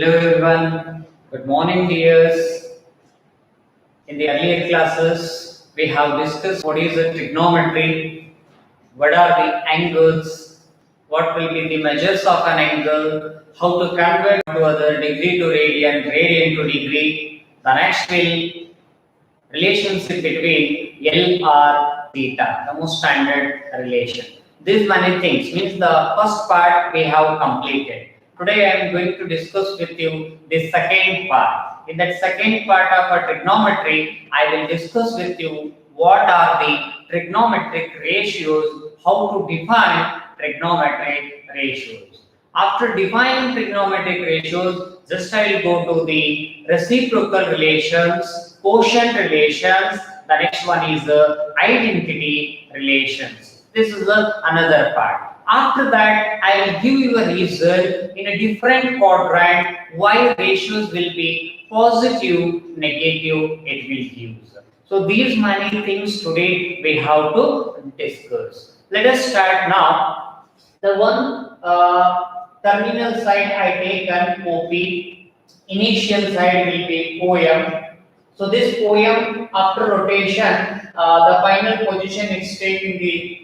Hello everyone, good morning dears. In the earlier classes, we have discussed what is the trigonometry, what are the angles, what will be the measures of an angle, how to convert to other degree to radian, radian to degree. The next will relationship between L or theta, the most standard relation. These many things means the first part we have completed. Today I am going to discuss with you the second part. In that second part of a trigonometry, I will discuss with you what are the trigonometric ratios, how to define trigonometric ratios. After defining trigonometric ratios, just I will go to the reciprocal relations, quotient relations. The next one is the identity relations. This is another part. After that, I will give you a result in a different quadrant why ratios will be positive, negative, it will give. So these many things today we have to discuss. Let us start now. The one terminal side I take an OP, initial side will be OM. So this OM after rotation, the final position is taken in the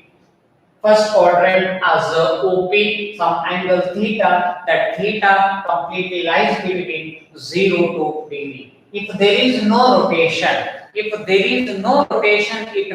first quadrant as OP, some angle theta, that theta completely lies between 0 to degree. If there is no rotation, it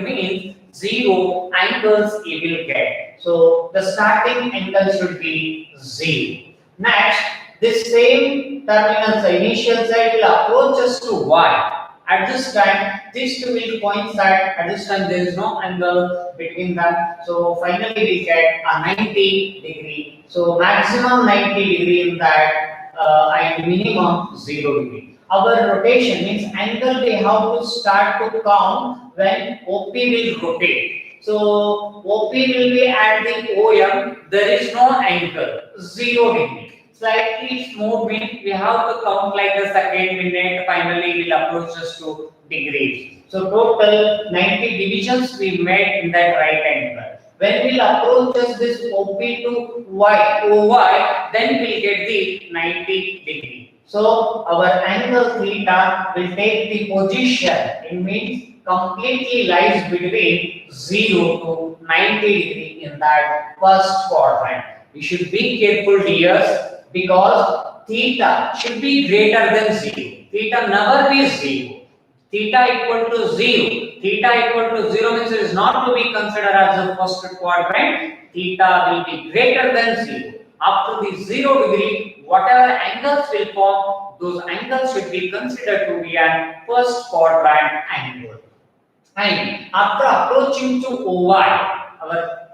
means 0 angles it will get. So the starting angle should be 0. Next, this same terminal, the initial side will approach us to Y. At this time, these two will coincide. At this time, there is no angle between them. So finally, we get a 90 degree. So maximum 90 degree in that, and minimum 0 degree. Our rotation means angle we have to start to count when OP will rotate. So OP will be at the OM. There is no angle, 0 degree. Slightly smooth means we have to count like a second, minute, finally will approach us to degrees. So total 90 divisions we made in that right angle. When we'll approach us this OP to Y, OY, then we'll get the 90 degree. So our angle theta will take the position. It means completely lies between 0 to 90 degree in that first quadrant. We should be careful dears, because theta should be greater than 0. Theta never be 0. Theta equal to 0. Theta equal to 0 means it is not to be considered as the first quadrant. Theta will be greater than 0. Up to the 0 degree, whatever angles will form, those angles should be considered to be an first quadrant angle. And after approaching to OY, our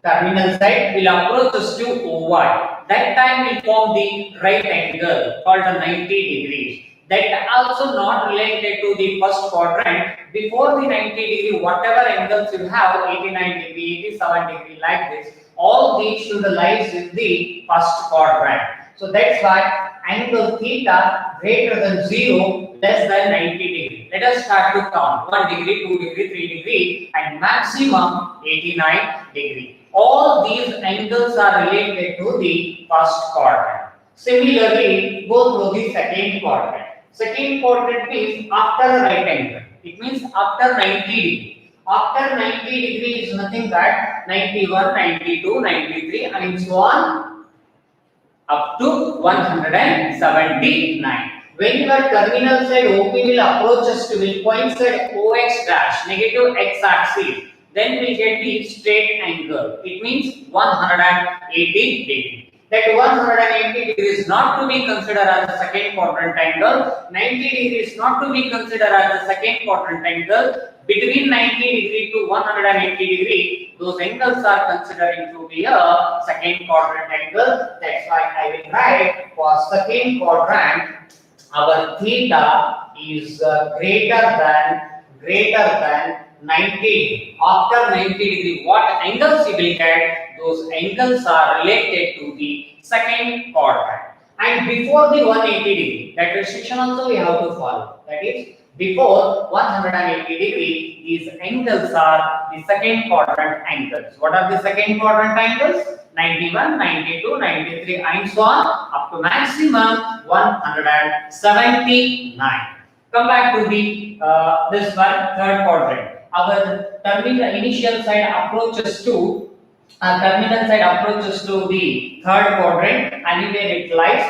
terminal side will approach us to OY. That time will form the right angle called a 90 degrees. That also not related to the first quadrant. Before the 90 degree, whatever angles you have, 89 degree, 87 degree like this, all these should lie in the first quadrant. So that's why angle theta greater than 0, less than 90 degree. Let us start to count 1 degree, 2 degree, 3 degree, and maximum 89 degree. All these angles are related to the first quadrant. Similarly, go through the second quadrant. Second quadrant means after a right angle. It means after 90 degree. After 90 degree is nothing but 91, 92, 93 and so on up to 179. When your terminal side OP will approach us to will coincide OX dash, negative x axis, then we get the straight angle. It means 180 degree. That 180 degree is not to be considered as the second quadrant angle. 90 degree is not to be considered as the second quadrant angle. Between 90 degree to 180 degree, those angles are considering to be a second quadrant angle. That's why I will write for second quadrant, our theta is greater than 90. After 90 degree, what angles you will get? Those angles are related to the second quadrant. And before the 180 degree, that restriction also we have to follow. That is, before 180 degree, these angles are the second quadrant angles. What are the second quadrant angles? 91, 92, 93, and so on up to maximum 179. Come back to the this one, third quadrant. Our terminal initial side approaches to the third quadrant, anywhere it lies.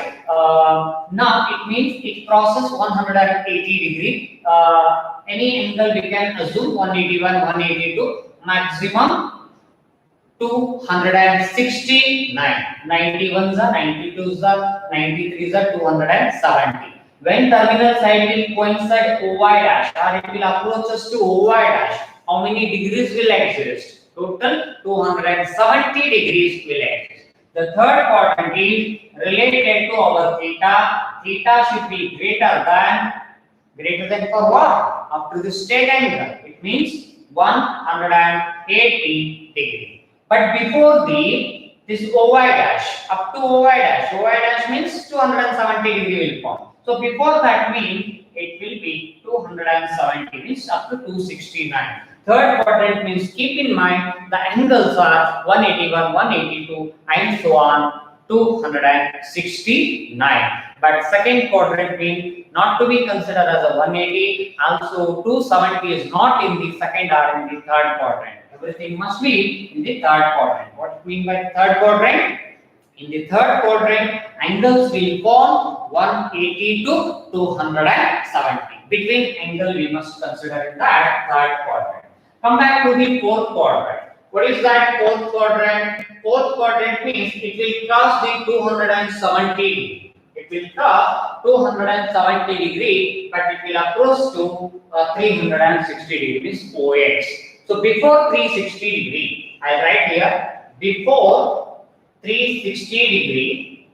Now it means it crosses 180 degree. Any angle we can assume 181, 182, maximum 269. 91s are, 92s are, 93s are, 270. When terminal side will coincide OY dash or it will approach us to OY dash, how many degrees will exist? Total 270 degrees will exist. The third quadrant is related to our theta. Theta should be greater than for what? Up to the straight angle. It means 180 degree. But before this OY dash, up to OY dash means 270 degree will form. So before that means it will be 270 means up to 269. Third quadrant means keep in mind the angles are 181, 182 and so on 269. But second quadrant means not to be considered as a 180. Also 270 is not in the second or in the third quadrant. Everything must be in the third quadrant. What do you mean by third quadrant? In the third quadrant, angles will form 180 to 270. Between angle we must consider in that third quadrant. Come back to the fourth quadrant. What is that fourth quadrant? Fourth quadrant means it will cross the 270 degree. It will cross 270 degree, but it will approach to 360 degrees OX. So before 360 degree, I write here before 360 degree,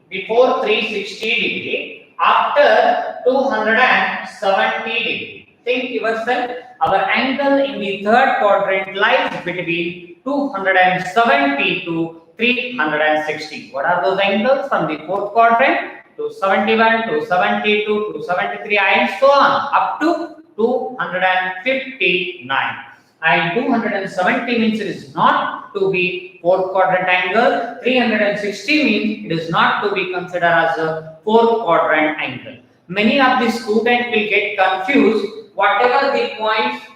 after 270 degree. Think yourself, our angle in the third quadrant lies between 270 to 360. What are those angles from the fourth quadrant? 271, 272, 273 and so on up to 259. And 270 means it is not to be fourth quadrant angle. 360 means it is not to be considered as a fourth quadrant angle. Many of the students will get confused. Whatever the points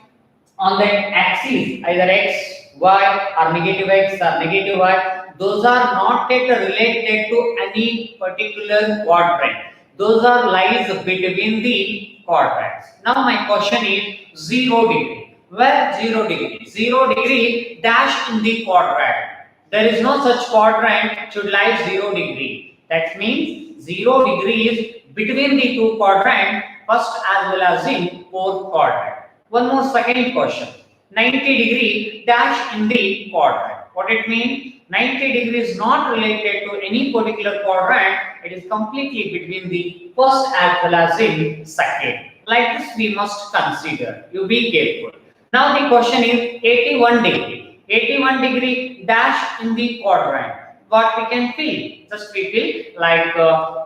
on that axis, either x, y or negative x or negative y, those are not yet related to any particular quadrant. Those are lies between the quadrants. Now my question is 0 degree. Where 0 degree? 0 degree dash in the quadrant. There is no such quadrant should lie 0 degree. That means 0 degree is between the two quadrants, first as well as in fourth quadrant. One more second question. 90 degree dash in the quadrant. What it means? 90 degree is not related to any particular quadrant. It is completely between the first as well as in second. Like this we must consider. You be careful. Now the question is 81 degree. 81 degree dash in the quadrant. What we can fill? Just we fill like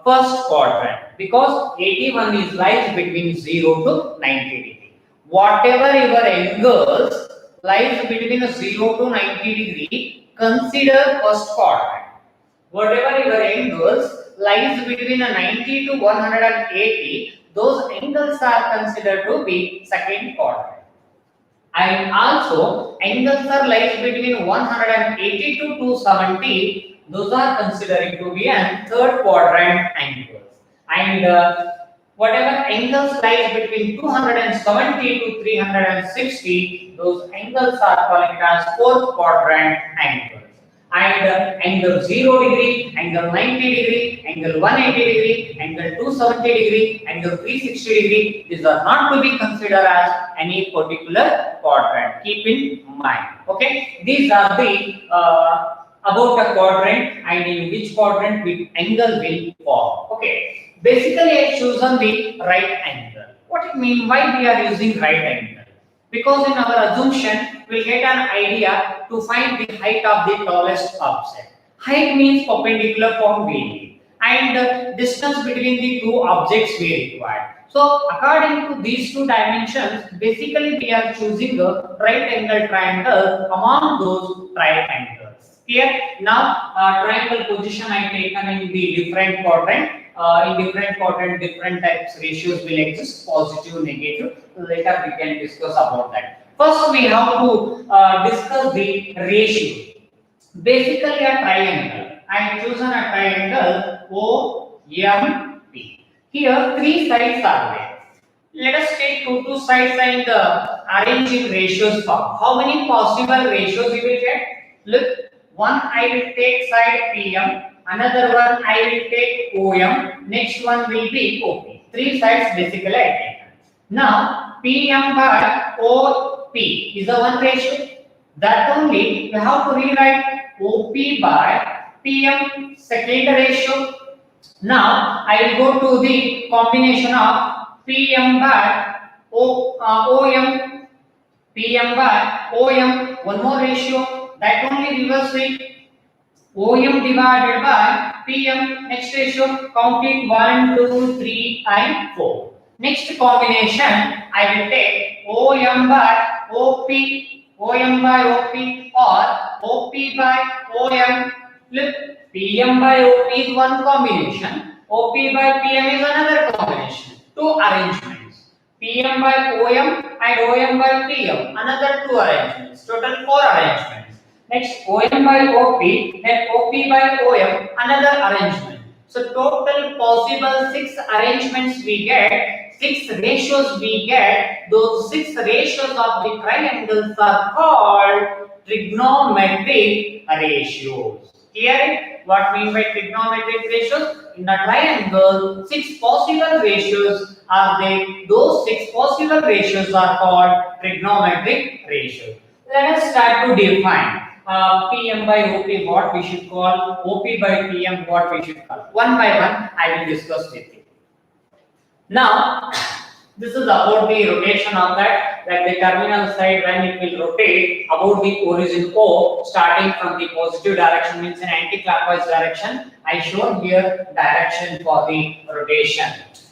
first quadrant, because 81 is lies between 0 to 90 degree. Whatever your angles lies between 0 to 90 degree, consider first quadrant. Whatever your angles lies between 90 to 180, those angles are considered to be second quadrant. And also angles are lies between 180 to 270, those are considered to be a third quadrant angles. And whatever angles lies between 270 to 360, those angles are called as fourth quadrant angles. And angle 0 degree, angle 90 degree, angle 180 degree, angle 270 degree, angle 360 degree, these are not to be considered as any particular quadrant. Keep in mind. Okay, these are the about a quadrant and in which quadrant which angle will form. Okay, basically I chosen the right angle. What it mean? Why we are using right angle? Because in our assumption we'll get an idea to find the height of the tallest object. Height means perpendicular from VD, and distance between the two objects we require. So according to these two dimensions, basically we are choosing a right angle triangle among those triangles. Clear? Now triangle position I taken in the different quadrant. In different quadrant, different types ratios will exist, positive, negative. Later we can discuss about that. First we have to discuss the ratio. Basically a triangle. I have chosen a triangle OMP. Here three sides are there. Let us take two sides and arrange in ratios form. How many possible ratios you will get? Look, one I will take side PM, another one I will take OM, next one will be OP. Three sides basically I take. Now PM by OP is a one ratio. That only we have to rewrite OP by PM second ratio. Now I will go to the combination of PM by OM, PM by OM, one more ratio, that only reverse it, OM divided by PM, next ratio, count it 1, 2, 3 and 4. Next combination, I will take OM by OP, OM by OP or OP by OM. Look, PM by OP is one combination, OP by PM is another combination. Two arrangements, PM by OM and OM by PM, another two arrangements, total four arrangements. Next OM by OP, then OP by OM, another arrangement. So total possible six arrangements we get, six ratios we get. Those six ratios of the triangles are called trigonometric ratios. Clear? What mean by trigonometric ratios? In a triangle, six possible ratios are there. Those six possible ratios are called trigonometric ratios. Let us start to define PM by OP what we should call, OP by PM what we should call. One by one, I will discuss with you. Now, this is about the rotation of that, like the terminal side when it will rotate about the origin O, starting from the positive direction means in anti-clockwise direction. I show here direction for the rotation.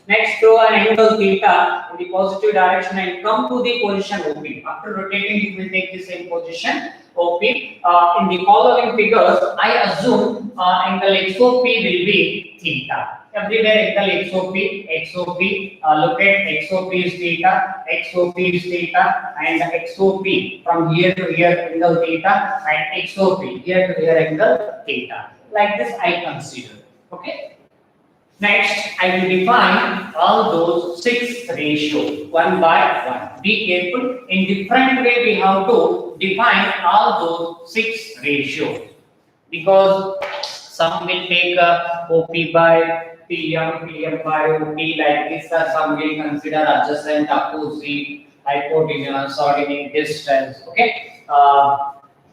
Next, throw an angle theta in the positive direction and come to the position OP. After rotating, it will take the same position OP. In the following figures, I assume angle XOP will be theta. Everywhere angle XOP, look at XOP is theta, XOP is theta, and XOP from here to here angle theta, and XOP here to here angle theta. Like this I consider. Okay. Next, I will define all those six ratios one by one. Be careful. In different way we have to define all those six ratios because some will take OP by PM, PM by OP like this, or some will consider adjacent, opposite, hypotenuse, ordinate, distance. Okay.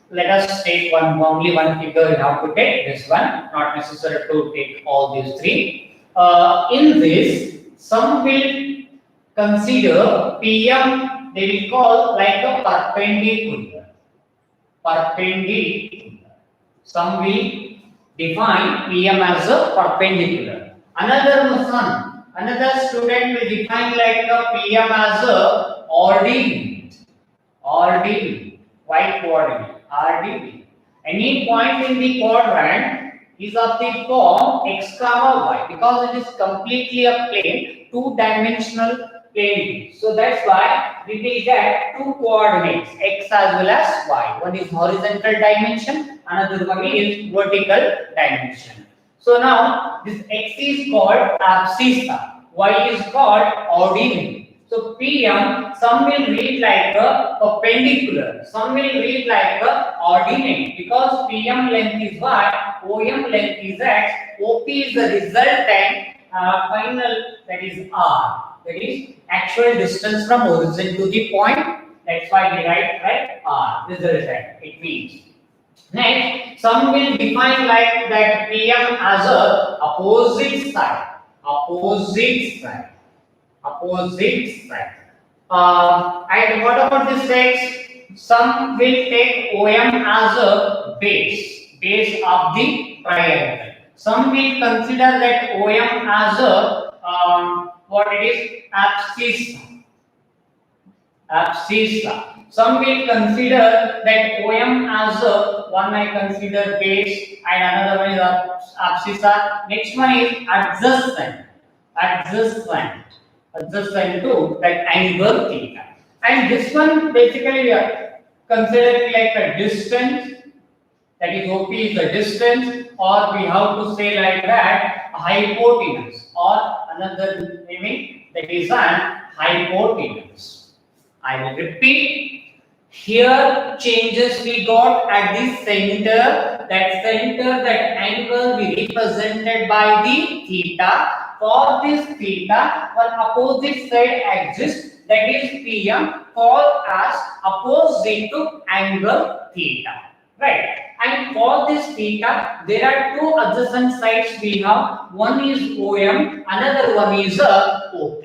Let us take only one figure. You have to take this one. Not necessary to take all these three. In this, some will consider PM. They will call like a perpendicular. Perpendicular. Some will define PM as a perpendicular. Another student will define like a PM as a ordinate. Ordinate. Y coordinate. RDP. Any point in the quadrant is of the form x comma y because it is completely a plane, two-dimensional plane. So that's why we will get two coordinates x as well as y. One is horizontal dimension, another one is vertical dimension. So now this x is called abscissa, y is called ordinate. So PM, some will read like a perpendicular, some will read like a ordinate because PM length is y, OM length is x, OP is the resultant final, that is R, that is actual distance from origin to the point. That's why we write R, resultant. It means. Next, some will define like that PM as a opposite side, opposite side. Opposite side. And what about this x? Some will take OM as a base of the triangle. Some will consider that OM as a what it is, abscissa. Some will consider that OM as a one I consider base and another one is abscissa. Next one is adjacent to that angle theta. And this one basically we are considering like a distance, that is OP is the distance, or we have to say like that hypotenuse, or another naming that is an hypotenuse. I will repeat. Here changes we got at the center. That angle we represented by the theta. For this theta, one opposite side exists, that is PM, called as opposite to angle theta. Right? And for this theta, there are two adjacent sides we have. One is OM, another one is OP.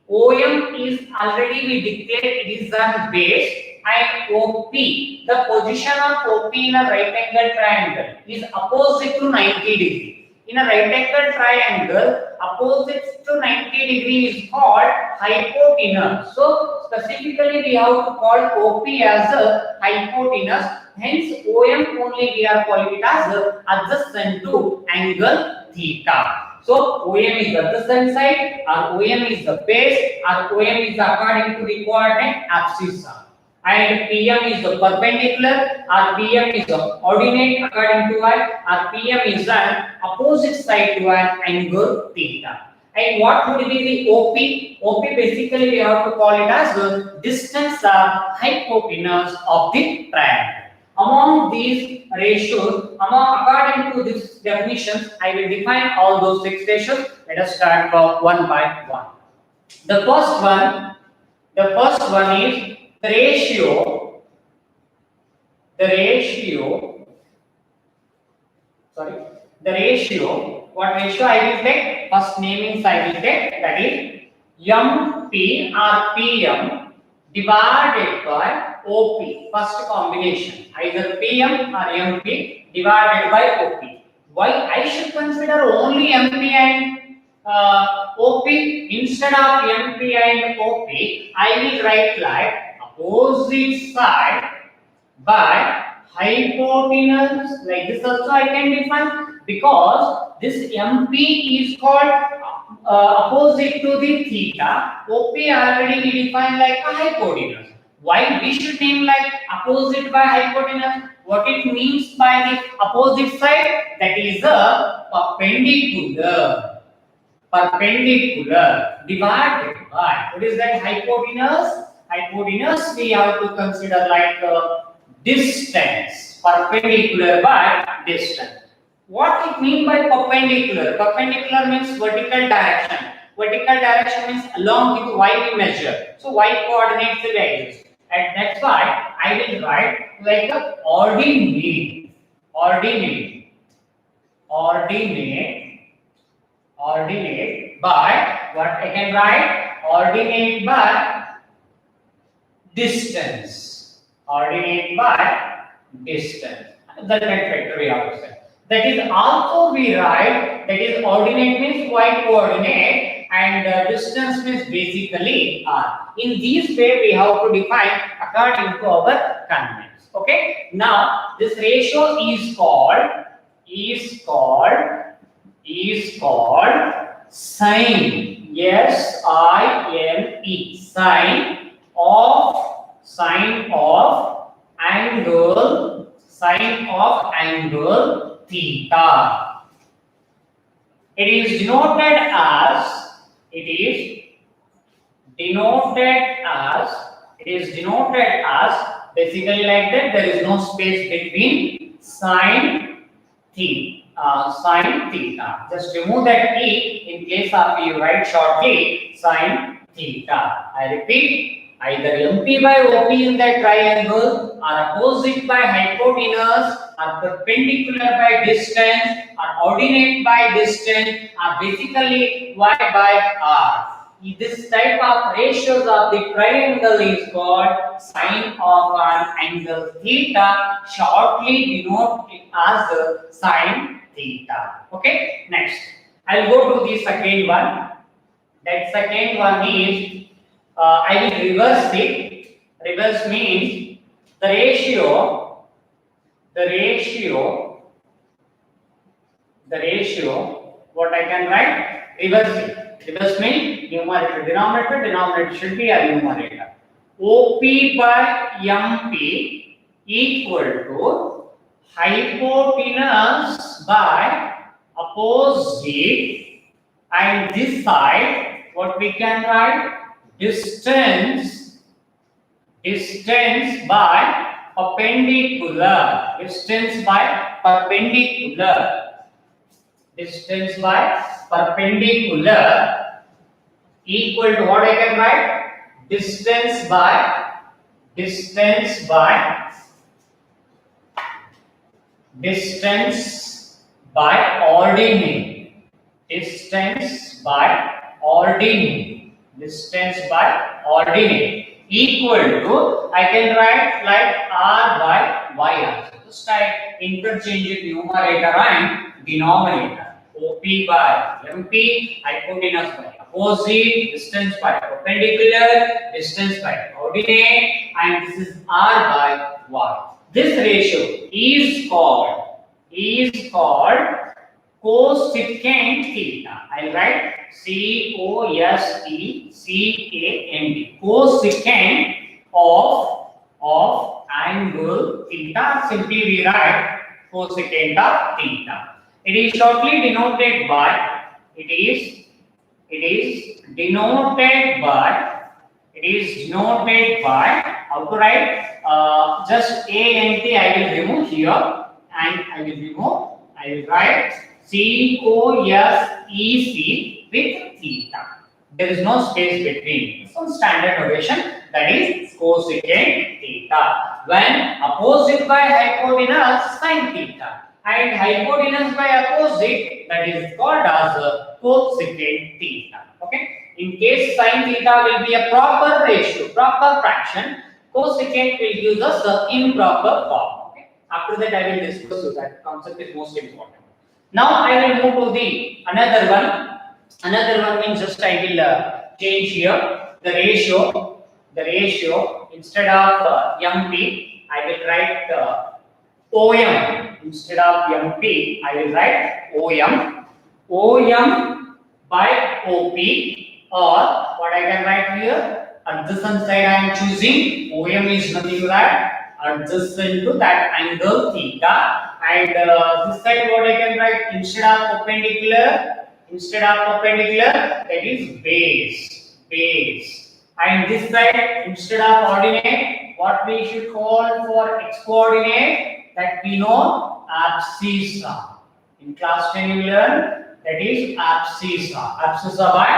OM is already we declared it is a base, and OP, the position of OP in a right angle triangle is opposite to 90 degree. In a right angle triangle, opposite to 90 degree is called hypotenuse. So specifically we have to call OP as a hypotenuse. Hence OM only we are calling it as adjacent to angle theta. So OM is the adjacent side, or OM is the base, or OM is according to the coordinate abscissa. And PM is the perpendicular, or PM is the ordinate according to y, or PM is an opposite side to an angle theta. And what would be the OP? OP basically we have to call it as the distance or hypotenuse of the triangle. Among these ratios, according to these definitions, I will define all those 6 ratios. Let us start one by one. The first one is the ratio. What ratio I will take? First namings I will take, that is MP or PM divided by OP. First combination, either PM or MP divided by OP. Why I should consider only MP and OP instead of MP and OP? I will write like opposite side by hypotenuse. Like this also I can define, because this MP is called opposite to the theta. OP already we define like a hypotenuse. Why we should name like opposite by hypotenuse? What it means by the opposite side? That is a perpendicular divided by, what is that hypotenuse? Hypotenuse we have to consider like distance, perpendicular by distance. What it mean by perpendicular? Perpendicular means vertical direction. Vertical direction means along with y we measure. So y coordinates will exist. And that's why I will write like a ordinate by, what I can write? Ordinate by distance. That factor we have to say. That is also we write, that is ordinate means y coordinate, and distance means basically r. In this way we have to define according to our convenience. Okay. Now this ratio is called sine. S-I-N-E. Sine of angle theta. It is denoted as basically like that. There is no space between sine theta. Just remove that e in case of you write shortly sine theta. I repeat, either MP by OP in that triangle, or opposite by hypotenuse, or perpendicular by distance, or ordinate by distance, or basically y by r. This type of ratios of the triangle is called sine of an angle theta, shortly denoted as sine theta. Okay, next I'll go to the second one. That second one is I will reverse it. Reverse means the ratio, the ratio, the ratio. What I can write? Reverse it. Reverse means numerator, denominator. Denominator should be a numerator. OP by MP equal to hypotenuse by opposite, and this side what we can write, distance by perpendicular, distance by perpendicular equal to what I can write, distance by ordinate, equal to, I can write like R by Y also. Just I interchange it numerator and denominator. OP by MP, hypotenuse by opposite, distance by perpendicular, distance by ordinate, and this is R by Y. This ratio is called cosecant theta. I'll write cosecant, cosecant of angle theta. Simply we write cosecant of theta. It is shortly denoted by, it is denoted by, how to write, just A and T I will remove here, and I will write COSEC with theta. There is no space between. Some standard notation, that is cosecant theta. When opposite by hypotenuse, sin theta, and hypotenuse by opposite, that is called as cosecant theta. Okay. In case sin theta will be a proper ratio, proper fraction, cosecant will give us the improper form. Okay. After that, I will discuss you. That concept is most important. Now I will move to the another one. Another one means just I will change here the ratio. The ratio, instead of MP, I will write OM. Instead of MP, I will write OM. OM by OP, or what I can write here, adjacent side I am choosing. OM is nothing but adjacent to that angle theta, and this side what I can write, instead of perpendicular, that is base, and this side instead of ordinate, what we should call for x coordinate, that we know abscissa. In class 10 you learn, that is abscissa by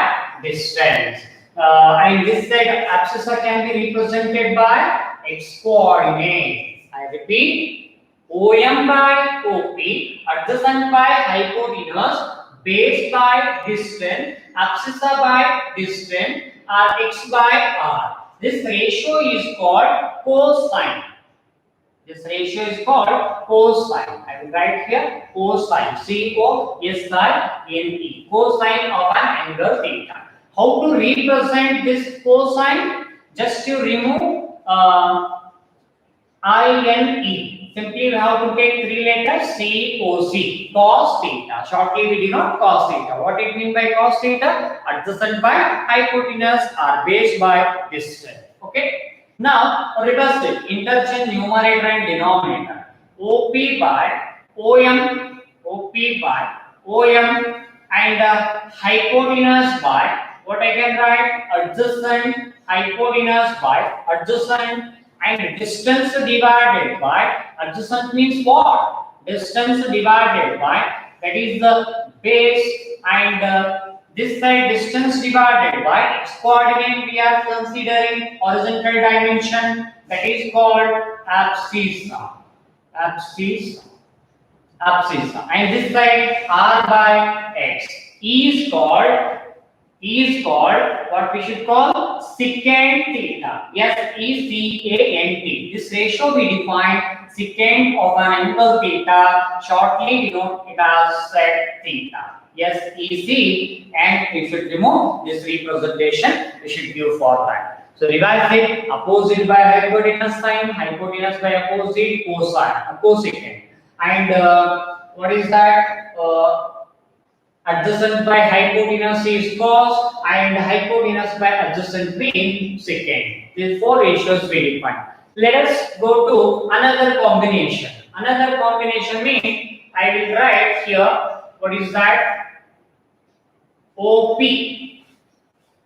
distance, and this side abscissa can be represented by x coordinate. I repeat, OM by OP, adjacent by hypotenuse, base by distance, abscissa by distance, or x by r. This ratio is called cosine. I will write here cosine, C-O-S-I-N-E, cosine of an angle theta. How to represent this cosine? Just you remove I-N-E. Simply we have to take three letters, C-O-C, cos theta. Shortly we denote cos theta. What it mean by cos theta? Adjacent by hypotenuse or base by distance. Okay. Now reverse it. Interchange numerator and denominator. OP by OM, and hypotenuse by, what I can write, adjacent, hypotenuse by adjacent, and distance divided by, adjacent means what? Distance divided by, that is the base, and this side distance divided by x coordinate we are considering horizontal dimension, that is called abscissa, and this side r by x is called what we should call secant theta. Yes, E-C-A-N-T. This ratio we define secant of an angle theta, shortly denote it as sec theta. Yes, easy, and we should remove this representation. We should give for that. So revise it: opposite by hypotenuse sine, hypotenuse by opposite cosine, cosecant, and what is that? Adjacent by hypotenuse is cos, and hypotenuse by adjacent means secant. These four ratios we define. Let us go to another combination. Another combination means I will write here. What is that? OP,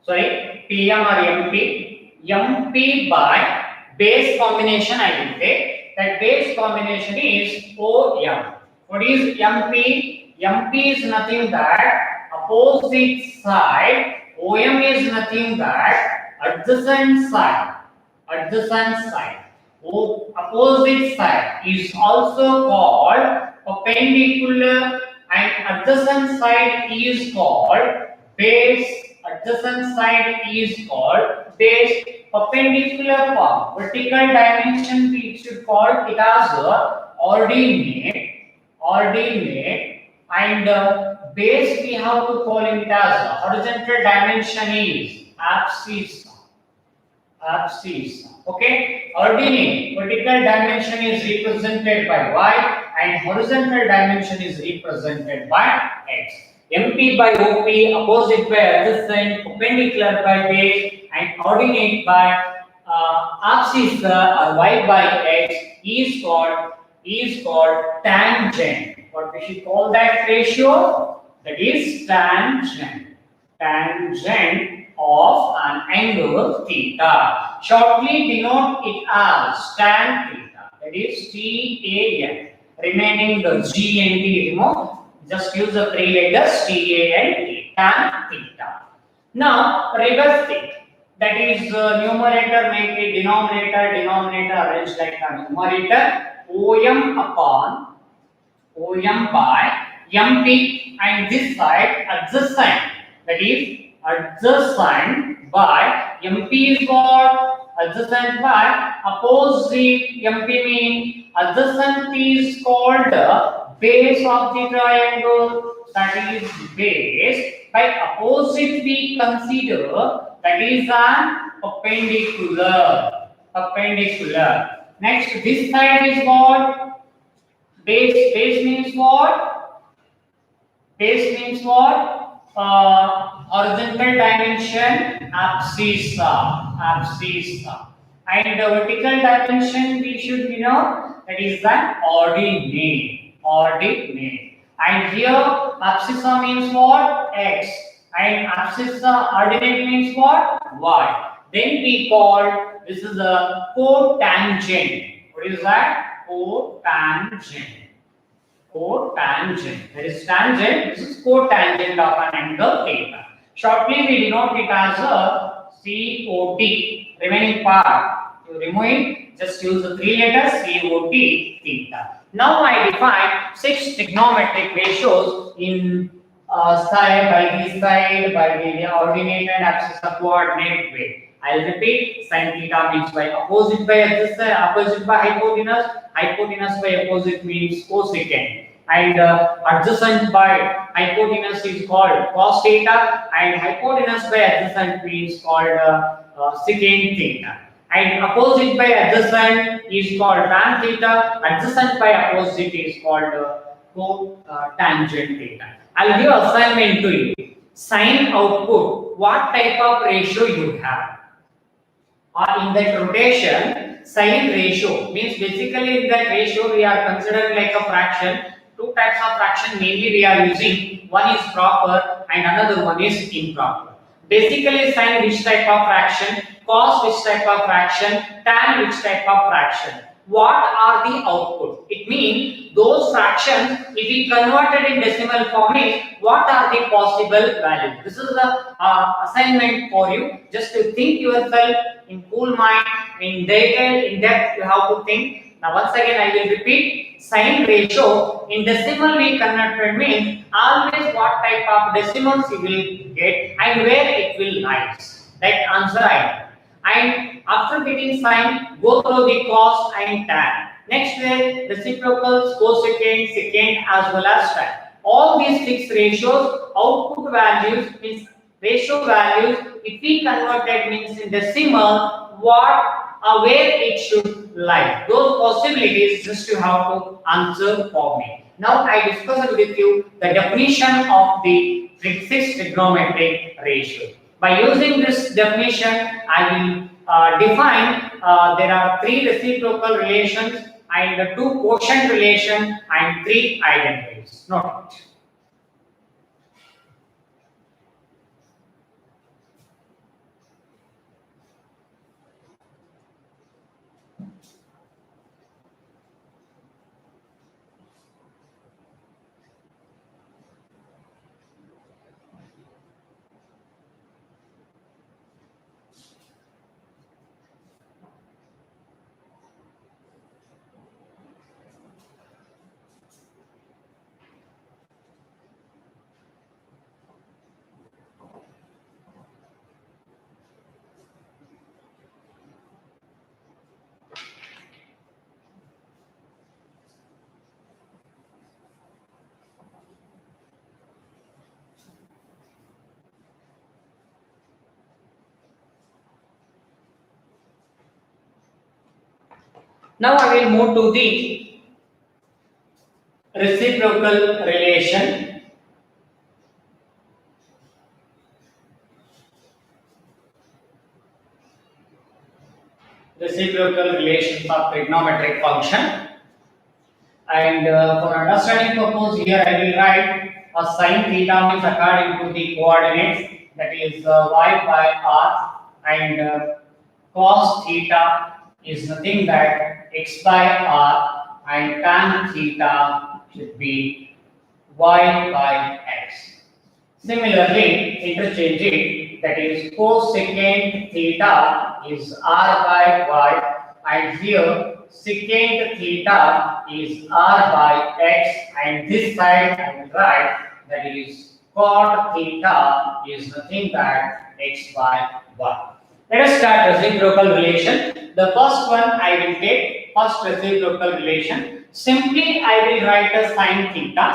sorry, PM or MP, MP by base combination I will take. That base combination is OM. What is MP? MP is nothing that opposite side. OM is nothing that adjacent side. Adjacent side. Opposite side is also called perpendicular, and adjacent side is called base. Adjacent side is called base. Perpendicular form, vertical dimension we should call it as ordinate. Ordinate, and base we have to call it as horizontal dimension is abscissa. Abscissa. Okay, ordinate vertical dimension is represented by y, and horizontal dimension is represented by x. MP by OP, opposite by adjacent, perpendicular by base, and ordinate by abscissa or y by x is called tangent. What we should call that ratio? That is tangent. Tangent of an angle theta. Shortly denote it as tan theta. That is TAN. Remaining the G and T remove. Just use the three letters T, A, and T. Tan theta. Now reverse it. That is numerator make it denominator. Denominator arrange like a numerator. OM upon OM by MP, and this side adjacent. That is adjacent by MP is what? Adjacent by opposite. MP means adjacent is called the base of the triangle. That is base. By opposite we consider that is an perpendicular. Perpendicular. Next, this side is what? Base. Base means what? Base means what? Horizontal dimension abscissa. Abscissa. And the vertical dimension we should know that is an ordinate. Ordinate. And here abscissa means what? X. And abscissa ordinate means what? Y. Then we call this is a cotangent. What is that? Cotangent. Cotangent. There is tangent. This is cotangent of an angle theta. Shortly we denote it as a COT. Remaining part, you remove it. Just use the three letters COT theta. Now I define 6 trigonometric ratios in side by this side by the ordinate and abscissa coordinate way. I'll repeat. Sin theta means by opposite by adjacent, opposite by hypotenuse. Hypotenuse by opposite means cosecant. And adjacent by hypotenuse is called cos theta, and hypotenuse by adjacent means called secant theta. And opposite by adjacent is called tan theta. Adjacent by opposite is called cotangent theta. I'll give assignment to you. Sine output. What type of ratio you have? In that rotation, sine ratio means basically in that ratio we are considering like a fraction. 2 types of fraction mainly we are using. One is proper and another one is improper. Basically, sine which type of fraction, cos which type of fraction, tan which type of fraction. What are the output? It means those fractions, if we converted in decimal form, is what are the possible values. This is the assignment for you. Just to think yourself in cool mind, in detail, in depth, you have to think. Now once again I will repeat. Sine ratio in decimal we converted means always what type of decimals you will get and where it will rise. That answer I know. And after getting sine, go through the cos and tan. Next is reciprocals, cosecant, secant as well as tan. All these fixed ratios, output values means ratio values. If we convert that means in decimal, where it should lie. Those possibilities just you have to answer for me. Now I discussed with you the definition of the fixed trigonometric ratio. By using this definition, I will define there are three reciprocal relations and two quotient relation and three identities. Note it. Now I will move to the reciprocal relation. Reciprocal relations of trigonometric function. And for understanding purpose, here I will write a sine theta means according to the coordinates, that is y by r, and cos theta is nothing but x by r, and tan theta should be y by x. Similarly, interchange it, that is cosecant theta is r by y, and here secant theta is r by x, and this side I will write that is cot theta is nothing but x by y. Let us start reciprocal relation. The first one I will take first reciprocal relation. Simply I will write a sine theta,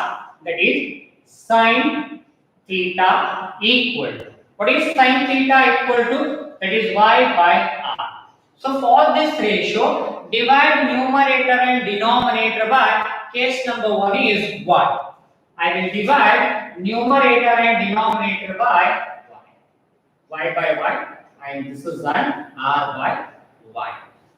that is sine theta equal to, what is sine theta equal to? That is y by r. So for this ratio, divide numerator and denominator by case number 1 is y. I will divide numerator and denominator by y by y, and this is an r by y.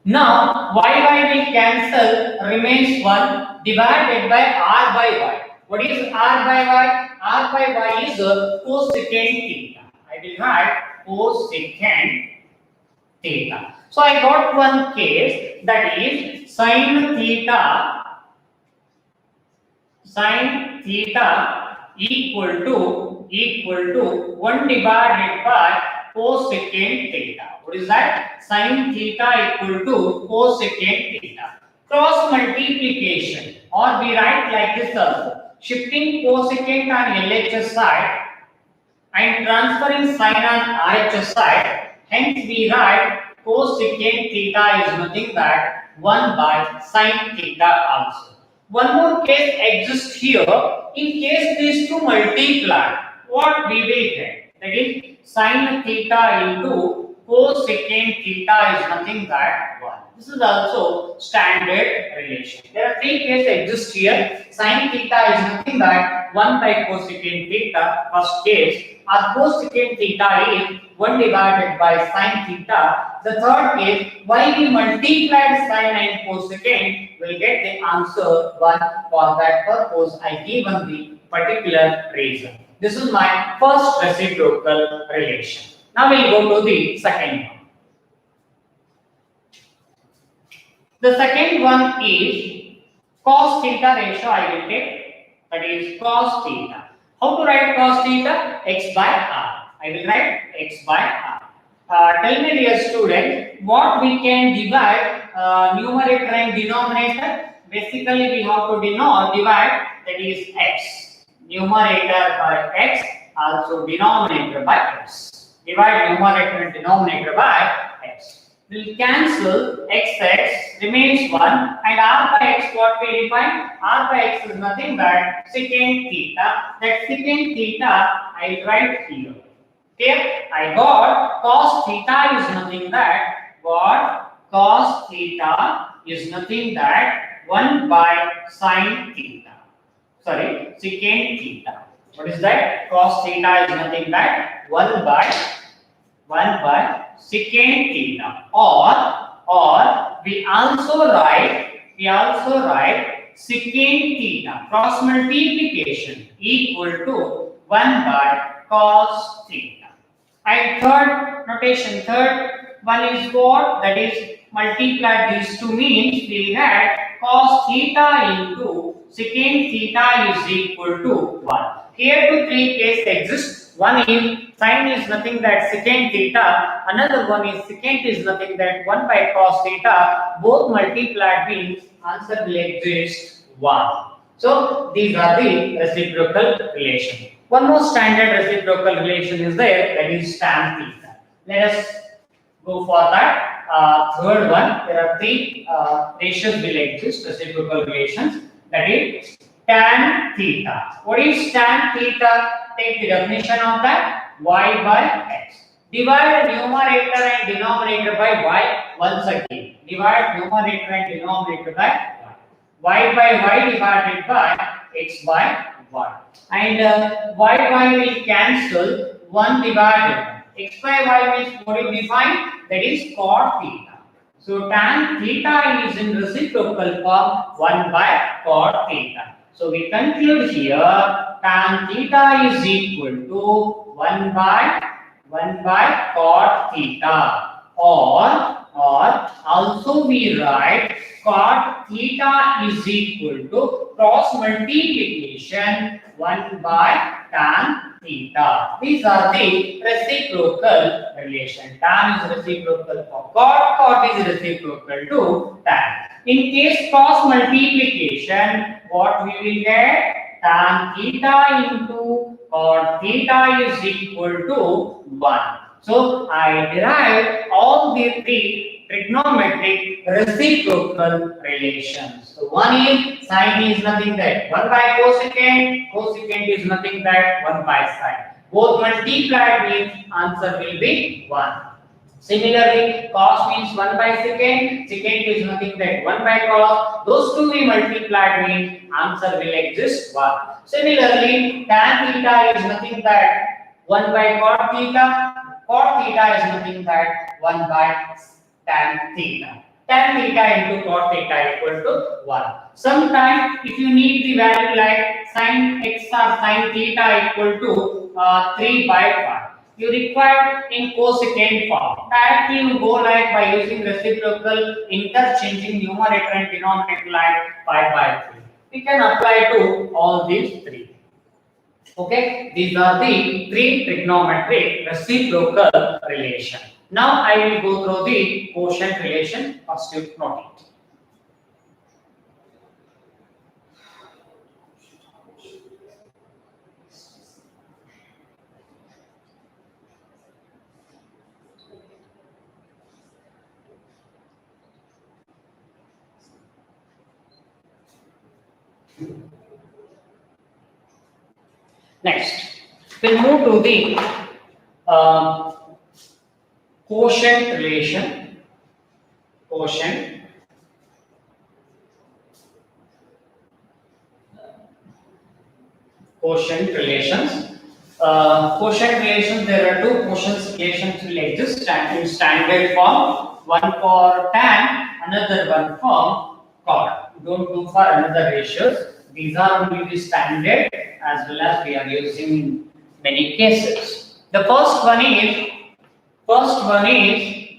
Now y will cancel, remains 1 divided by r by y. What is r by y? R by y is cosecant theta. I will write cosecant theta. So I got one case, that is sine theta equal to 1 divided by cosecant theta. What is that? Sine theta equal to cosecant theta. Cross multiplication, or we write like this also. Shifting cosecant on LHS side and transferring sine on RHS side. Hence we write cosecant theta is nothing but 1 by sine theta also. One more case exists here. In case these two multiply, what we will get? That is sine theta into cosecant theta is nothing but 1. This is also standard relation. There are three cases exist here. Sine theta is nothing but 1 by cosecant theta, first case. Or cosecant theta is 1 divided by sine theta. The third case, why we multiplied sine and cosecant, will get the answer 1. For that purpose, I given the particular reason. This is my first reciprocal relation. Now we will go to the second one. The second one is cos theta ratio I will take, that is cos theta. How to write cos theta? X by r. I will write x by r. Tell me, dear student, what we can divide numerator and denominator? Basically, we have to divide, that is x. Numerator by x, also denominator by x. Divide numerator and denominator by x. will cancel, x remains 1, and r by x what we define? R by x is nothing but secant theta. That secant theta I write here. Okay, I got cos theta is nothing but what? Cos theta is nothing but 1 by sin theta. Sorry, secant theta. What is that? Cos theta is nothing but 1 by secant theta, or we also write secant theta cross multiplication equal to 1 by cos theta. And third notation, third one is what? That is multiply these two means we had cos theta into secant theta is equal to 1. Here two three cases exist. One is sin is nothing but secant theta. Another one is secant is nothing but 1 by cos theta. Both multiplied means answer will exist 1. So these are the reciprocal relation. One more standard reciprocal relation is there, that is tan theta. Let us go for that. Third one, there are three ratios will exist, reciprocal relations. That is tan theta. What is tan theta? Take the definition of that. Y by x. Divide numerator and denominator by y once again. Divide numerator and denominator by y by y divided by x by y. And y will cancel 1 divided. X by y means what is defined? That is cot theta. So tan theta is in reciprocal form 1 by cot theta. So we conclude here tan theta is equal to 1 by cot theta, or also we write cot theta is equal to cross multiplication 1 by tan theta. These are the reciprocal relation. Tan is reciprocal for cot, cot is reciprocal to tan. In case cross multiplication, what we will get? Tan theta into cot theta is equal to 1. So I derive all the three trigonometric reciprocal relations. So one is sine is nothing but 1 by cosecant, cosecant is nothing but 1 by sine. Both multiplied means answer will be 1. Similarly, cos means 1 by secant, secant is nothing but 1 by cos. Those two we multiplied means answer will exist 1. Similarly, tan theta is nothing but 1 by cot theta. Cot theta is nothing but 1 by tan theta. Tan theta into cot theta equal to 1. Sometimes if you need the value like sin x or sin theta equal to 3 by 5, you require in cosecant form. Directly you go like by using reciprocal interchanging numerator and denominator like 5 by 3. We can apply to all these three. Okay, these are the three trigonometric reciprocal relation. Now I will go through the quotient relation. First you note it. Next, we'll move to the quotient relation. Quotient relations. Quotient relations, there are two quotient relations will exist and in standard form. One for tan, another one for cot. Don't do for another ratios. These are only the standard as well as we are using in many cases. The first one is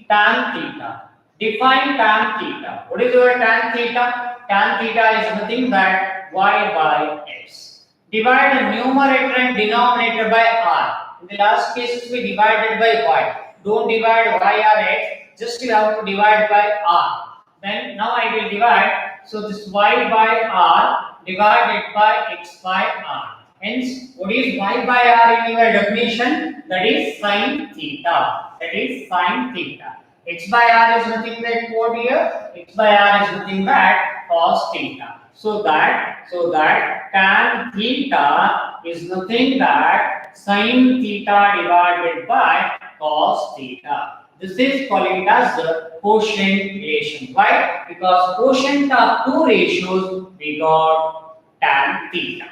tan theta. Define tan theta. What is your tan theta? Tan theta is nothing but y by x. Divide the numerator and denominator by r. In the last cases we divided by y. Don't divide y or x. Just you have to divide by r. Then now I will divide. So this y by r divided by x by r. Hence, what is y by r in your definition? That is sin theta. That is sin theta. X by r is nothing but what here? X by r is nothing but cos theta. So that tan theta is nothing but sin theta divided by cos theta. This is called as the quotient relation. Why? Because quotient of two ratios we got tan theta.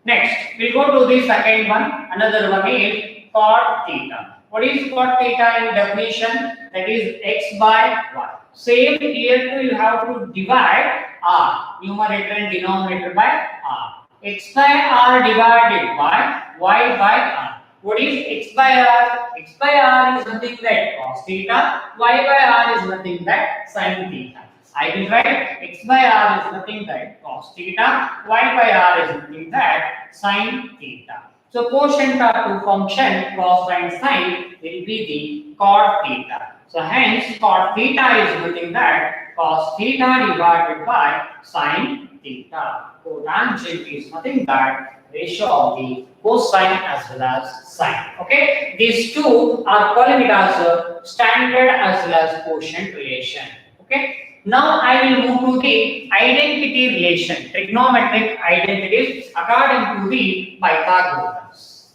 Next, we'll go to the second one. Another one is cot theta. What is cot theta in definition? That is x by y. Same here too, you have to divide r, numerator and denominator by r. X by r divided by y by r. What is x by r? X by r is nothing but cos theta. Y by r is nothing but sin theta. I will write x by r is nothing but cos theta. Y by r is nothing but sin theta. So quotient of two function cos and sin will be the cot theta. So hence cot theta is nothing but cos theta divided by sin theta. Cotangent is nothing but ratio of the cosine as well as sine. Okay, these two are called as a standard as well as quotient relation. Okay. Now I will move to the identity relation, trigonometric identities according to the Pythagoreans.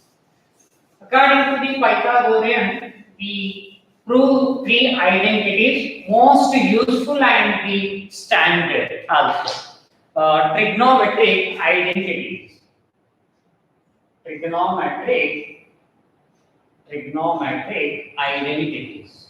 According to the Pythagorean, we prove three identities, most useful and the standard also. Trigonometric identities. Trigonometric identities.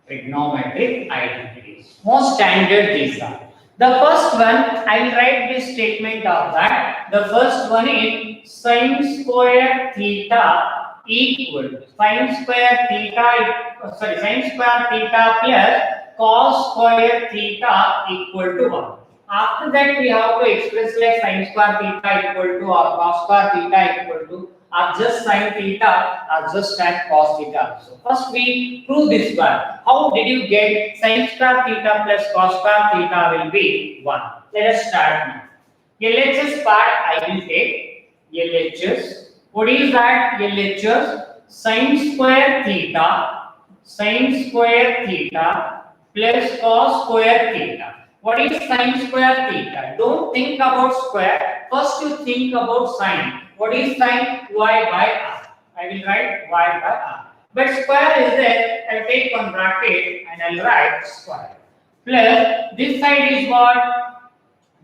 Trigonometric identities. Most standard these are. The first one, I will write this statement of that. The first one is sin square theta equal to sin square theta plus cos square theta equal to 1. After that, we have to express like sin square theta equal to or cos square theta equal to or just sin theta or just tan cos theta. So first we prove this one. How did you get sin square theta plus cos square theta will be 1? Let us start now. LHS part I will take. LHS. What is that? LHS sin square theta plus cos square theta. What is sin square theta? Don't think about square. First you think about sine. What is sine? Y by r. I will write y by r. But square is there. I'll take one bracket and I'll write square. Plus this side is what?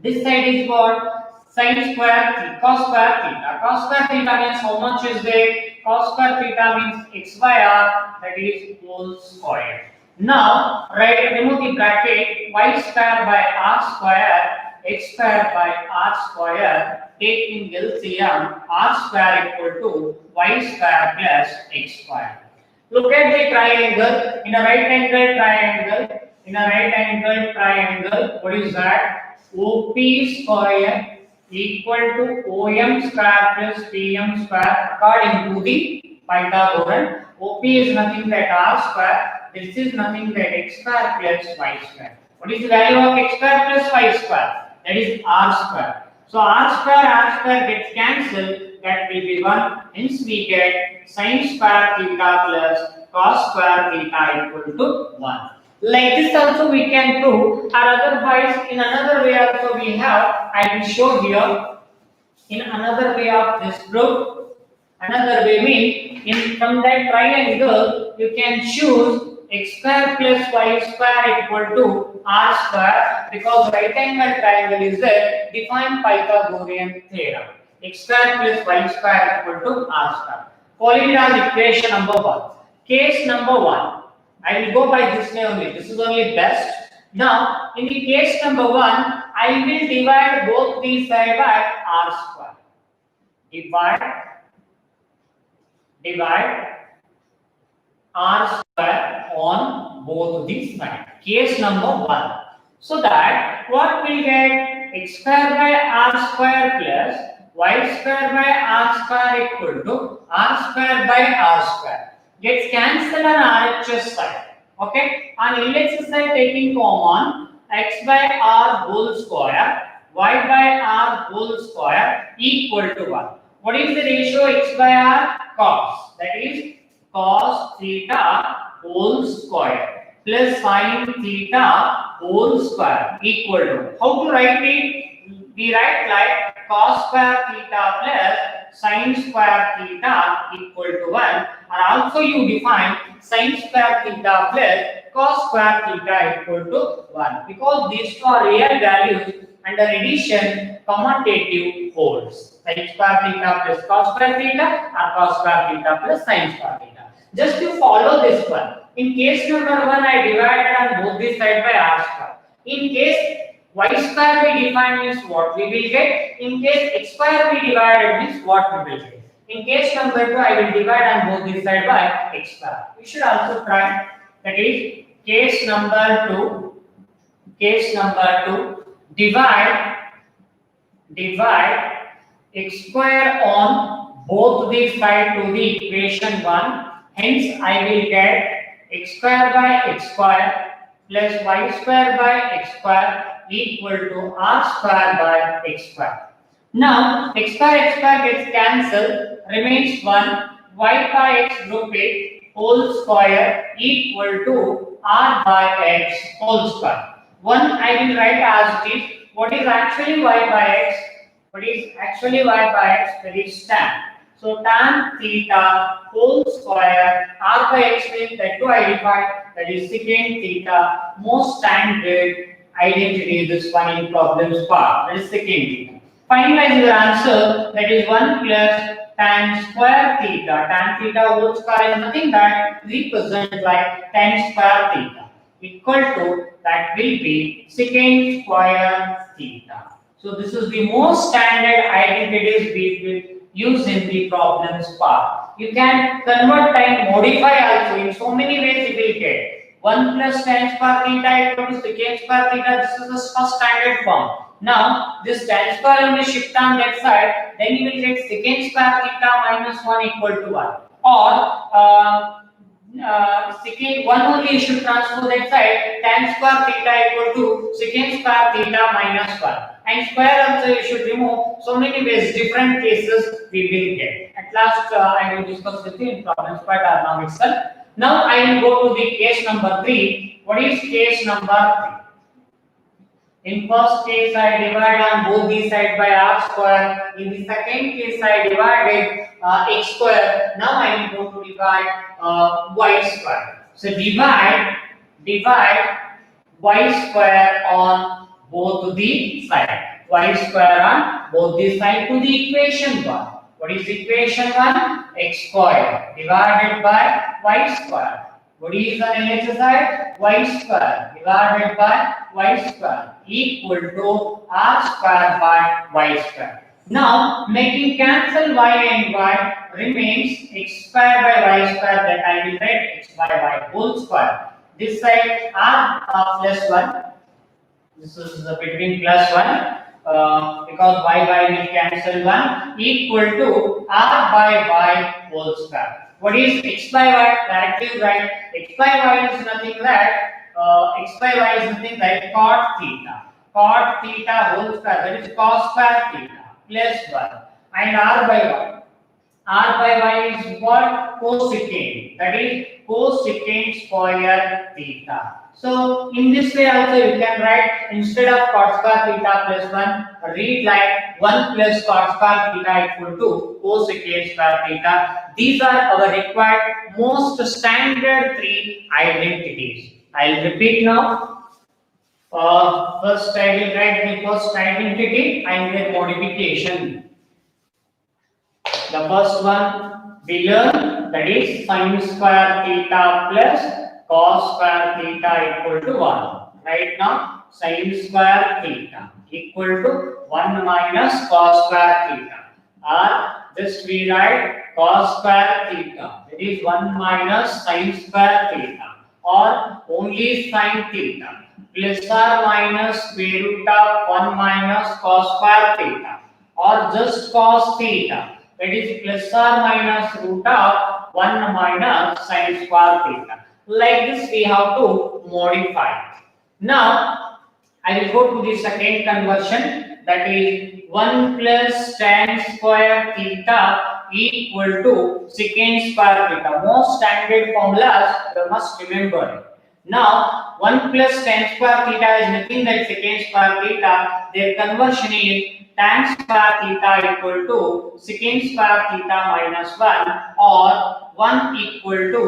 This side is what? Sin square theta, cos square theta. Cos square theta means how much is there? Cos square theta means x by r, that is whole square. Now, remove the bracket, y square by r square, x square by r square, taking LCM, r square equal to y square plus x square. Look at the triangle, in a right angle triangle, what is that? OP square equal to OM square plus PM square according to the Pythagorean. OP is nothing but r square. This is nothing but x square plus y square. What is the value of x square plus y square? That is r square. So r square gets cancelled. That will be 1. Hence we get sin square theta plus cos square theta equal to 1. Like this also we can prove, or otherwise in another way also we have. I will show here in another way of this proof. Another way means in from that triangle you can choose x square plus y square equal to r square, because right angle triangle is there. Define Pythagorean theorem. X square plus y square equal to r square. Call it as equation number 1. Case number 1. I will go by this way only. This is only best. Now, in the case number 1, I will divide both these sides by r square. Divide r square on both these sides. Case number 1. So that what we get? X square by r square plus y square by r square equal to r square by r square. Gets cancelled on RHS side. Okay, on LHS side taking common, x by r whole square, y by r whole square equal to 1. What is the ratio x by r? Cos. That is cos theta whole square plus sin theta whole square equal to, how to write it? We write like cos square theta plus sin square theta equal to 1, and also you define sin square theta plus cos square theta equal to 1, because these two are real values under addition commutative holds. Sin square theta plus cos square theta or cos square theta plus sin square theta. Just to follow this one. In case number 1, I divided on both the side by r square. In case y square we define means what we will get. In case x square we divided means what we will get. In case number 2, I will divide on both the side by x square. We should also try. That is case number 2. Case number 2. Divide x square on both the side to the equation 1. Hence, I will get x square by x square plus y square by x square equal to r square by x square. Now, x square gets cancelled, remains 1, y by x group it whole square equal to r by x whole square. 1 I will write as it is. What is actually y by x? What is actually y by x? That is tan. So tan theta whole square r by x means that to identify, that is secant theta, most standard identity this one in problems part, that is secant theta. Finalize your answer, that is 1 plus tan square theta. Tan theta whole square is nothing that represent like tan square theta equal to, that will be secant square theta. So this is the most standard identities we will use in the problems part. You can convert and modify also in so many ways you will get 1 plus tan square theta equal to secant square theta. This is the first standard form. Now this tan square will shift on that side, then you will get secant square theta minus 1 equal to 1, or secant 1 only you should transfer that side, tan square theta equal to secant square theta minus 1, and square also you should remove. So many ways, different cases we will get. At last I will discuss with you in problems part now itself. Now I will go to the case number 3. What is case number 3? In first case I divide on both the side by r square. In the second case I divided x square. Now I will go to divide y square. So divide y square on both the side. Y square on both the side to the equation 1. What is equation 1? X square divided by y square. What is on LHS side? Y square divided by y square equal to r square by y square. Now making cancel y and y, remains x square by y square, that I will write x by y whole square. This side r plus 1. This is between plus 1. Because y will cancel 1 equal to r by y whole square. What is x by y? Directly write x by y is nothing like cot theta. Cot theta whole square, that is cos square theta plus 1, and r by y. R by y is what? Cosecant, that is cosecant square theta. So in this way also you can write, instead of cot square theta plus 1, read like 1 plus cot square theta equal to cosecant square theta. These are our required most standard 3 identities. I will repeat now. First I will write the first identity and their modification. The first one we learn, that is sin square theta plus cos square theta equal to 1. Right now sin square theta equal to 1 minus cos square theta, or just we write cos square theta, that is 1 minus sin square theta, or only sin theta, plus or minus square root of 1 minus cos square theta, or just cos theta, that is plus or minus root of 1 minus sin square theta. Like this we have to modify. Now I will go to the second conversion, that is 1 plus tan square theta equal to secant square theta. Most standard formulas you must remember it. Now 1 plus tan square theta is nothing but secant square theta. Their conversion is tan square theta equal to secant square theta minus 1, or 1 equal to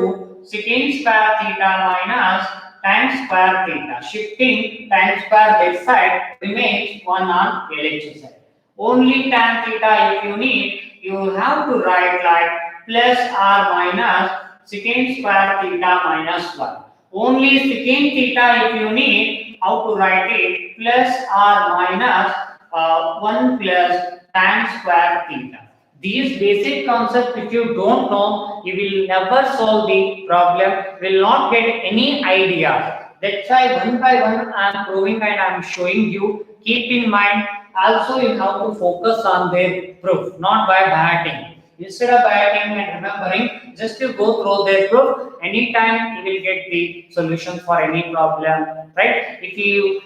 secant square theta minus tan square theta. Shifting tan square this side remains 1 on LHS side. Only tan theta if you need, you have to write like plus or minus secant square theta minus 1. Only secant theta if you need, how to write it, plus or minus 1 plus tan square theta. These basic concepts, if you don't know, you will never solve the problem, will not get any idea. That's why one by one I am proving and I am showing you. Keep in mind, also you have to focus on their proof, not by batting. Instead of batting and remembering, just you go through their proof. Anytime you will get the solution for any problem, right? If you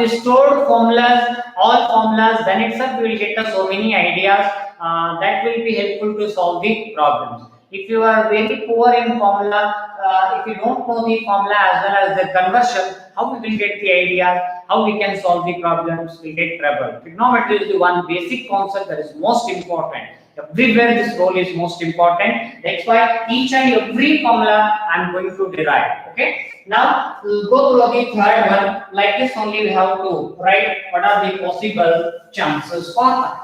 stored formulas, all formulas, then itself you will get so many ideas that will be helpful to solve the problems. If you are very poor in formula, if you don't know the formula as well as the conversion, how we will get the idea, how we can solve the problems, we get trouble. Trigonometry is the one basic concept that is most important. Everywhere this role is most important. That's why each and every formula I am going to derive. Okay. Now we'll go through the third one. Like this only we have to write what are the possible chances for that.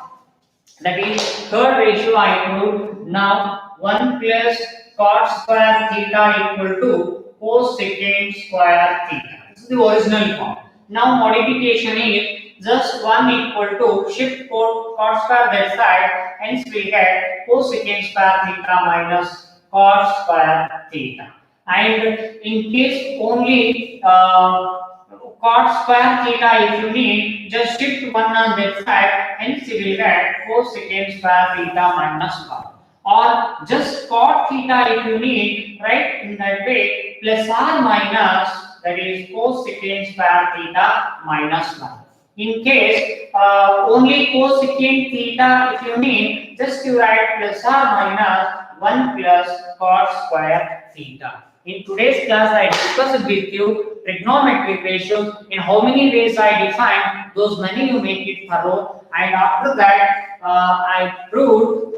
That is third ratio I include. Now 1 plus cos square theta equal to cosecant square theta. This is the original form. Now modification is just 1 equal to shift cos square that side, hence we get cosecant square theta minus cos square theta. And in case only cos square theta if you need, just shift 1 on that side, hence you will get cosecant square theta minus 1. Or just cot theta if you need, right? In that way, plus or minus, that is cosecant square theta minus 1. In case only cosecant theta if you need, just you write plus or minus 1 plus cot square theta. In today's class, I discussed with you trigonometric ratios. In how many ways I define, those many you make it thorough. And after that, I proved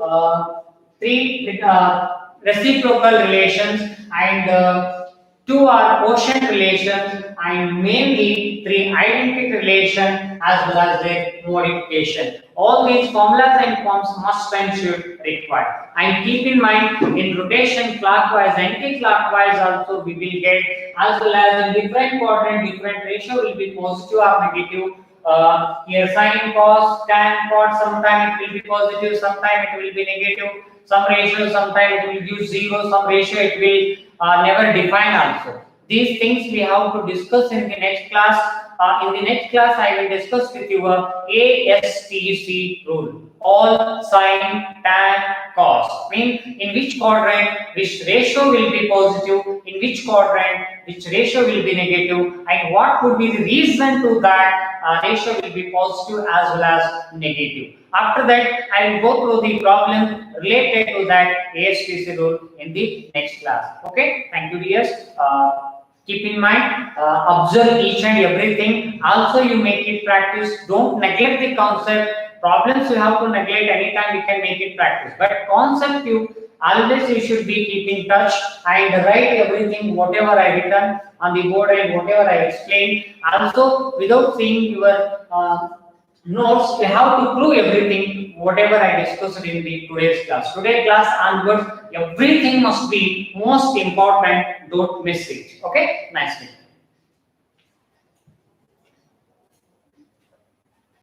3 reciprocal relations and 2 are quotient relations, and mainly 3 identity relations as well as their modification. All these formulas and forms must and should require. And keep in mind, in rotation clockwise, anti-clockwise also we will get, as well as in different quadrant, different ratio will be positive or negative. Here sin, cos, tan, cot, sometimes it will be positive, sometimes it will be negative. Some ratio, sometimes it will give 0, some ratio it will never define also. These things we have to discuss in the next class. In the next class, I will discuss with you ASTC rule. All sin, tan, cos. Mean in which quadrant which ratio will be positive, in which quadrant which ratio will be negative, and what would be the reason to that ratio will be positive as well as negative. After that, I will go through the problem related to that ASTC rule in the next class. Okay, thank you, dears. Keep in mind, observe each and everything. Also, you make it practice. Don't neglect the concept. Problems you have to neglect anytime you can make it practice. But concept you should be keeping touch and write everything whatever I written on the board and whatever I explained. Also, without seeing your notes, you have to prove everything whatever I discussed in the today's class. Today's class onwards, everything must be most important. Don't miss it. Okay, nicely.